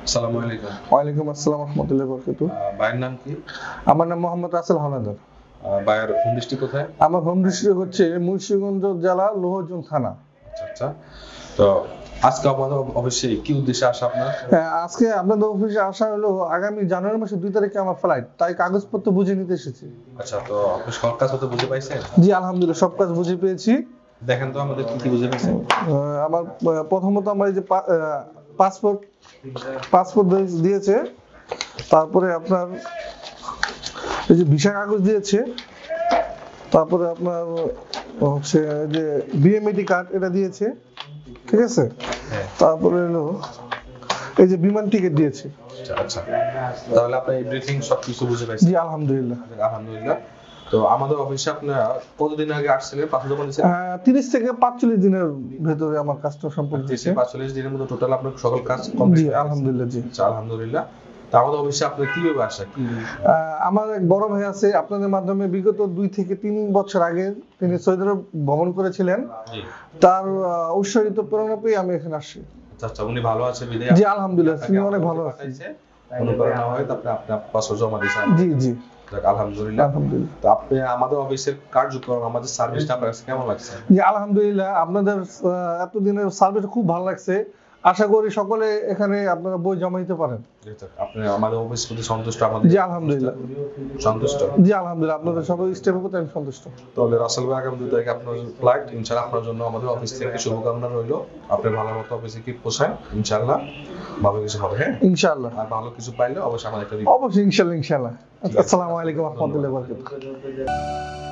আসসালামু আলাইকুম। ওয়ালাইকুম আসসালাম রাহমাতুল্লাহি ওয়া বারাকাতুহু। ভাইয়ের নাম কি? আমার নাম মোহাম্মদ রাসেল হাওলাদার। ভাইয়ের হোম ডিস্ট্রিক্ট কোথায়? আমার হোম ডিস্ট্রিক্ট হচ্ছে মুন্সিগঞ্জ জেলা লোহজং থানা। আচ্ছা। তো আজকে আমাদের অফিসে কি উদ্দেশ্যে আসা আপনার? আজকে আপনাদের অফিসে আসা হলো আগামী জানুয়ারি মাসের 2 তারিখে আমার ফ্লাইট, তাই কাগজপত্র বুঝে নিতে এসেছি। আচ্ছা, তো আপনি সব কাজ হতে বুঝে পাইছেন? জি আলহামদুলিল্লাহ সব কাজ বুঝে পেয়েছি। দেখেন তো আমাদের কি কি বুঝে পাইছেন। আমার প্রথমত আমার এই যে পাসপোর্ট দিয়েছে, তারপরে আপনার এই যে ভিসা কাগজ দিয়েছে, তারপরে আপনার হচ্ছে যে বিএমইটি কার্ড এটা দিয়েছে, ঠিক আছে। তারপরে হলো এই যে বিমান টিকিট দিয়েছে। আচ্ছা, তাহলে আপনি এভরিথিং সবকিছু বুঝে পাইছেন? জি আলহামদুলিল্লাহ। আলহামদুলিল্লাহ। তো আমাদের অফিসে আপনারা কতদিন আগে আসছিলেন? পাসপোর্ট জমা দিয়েছেন? 30 থেকে 45 দিনের ভেতরে আমার কাজটা সম্পূর্ণ হয়েছে। 45 দিনের মধ্যে টোটাল আপনার সকল কাজ কমপ্লিট? জি আলহামদুলিল্লাহ। জি আলহামদুলিল্লাহ। তো আমাদের অফিসে আপনি কিভাবে আসা কি? আমার এক বড় ভাই আছে, আপনাদের মাধ্যমে বিগত 2 থেকে 3 বছর আগে তিনি সৌদি আরব ভ্রমণ করেছিলেন। তার উৎসাহিত প্রেরণা পেয়ে আমি এখানে আসছি। আচ্ছা, উনি ভালো আছে বিদায়? জি আলহামদুলিল্লাহ, তিনি অনেক ভালো আছেন। অনুপ্রেরণা হয় তারপরে আপনি পাসপোর্ট জমা দিয়েছেন? জি জি আলহামদুলিল্লাহ। আলহামদুলিল্লাহ। তো আপনি আমাদের অফিসের কার্যক্রম, আমাদের সার্ভিসটা আপনার কাছে কেমন লাগছে? জি আলহামদুলিল্লাহ, আপনাদের এতদিনের সার্ভিস খুব ভালো লাগছে। আশা করি সকলে এখানে আপনারা বই জমা দিতে পারেন। আপনি আমাদের অফিস প্রতি সন্তুষ্ট? আমাদের জি আলহামদুলিল্লাহ সন্তুষ্ট। জি আলহামদুলিল্লাহ, আপনাদের সকল স্টেপের প্রতি আমি সন্তুষ্ট। তাহলে রাসেল ভাই আগামী 2 তারিখে আপনার ফ্লাইট, ইনশাআল্লাহ আপনার জন্য আমাদের অফিস থেকে শুভকামনা রইলো। আপনি ভালো মতো অফিসে কি পোষায়, ইনশাআল্লাহ ভালো কিছু হবে। হ্যাঁ ইনশাআল্লাহ। আর ভালো কিছু পাইলে অবশ্যই আমাদের একটা অবশ্যই ইনশাআল্লাহ। আসসালামু আলাইকুম ওয়া রাহমাতুল্লাহি ওয়া বারাকাতুহু।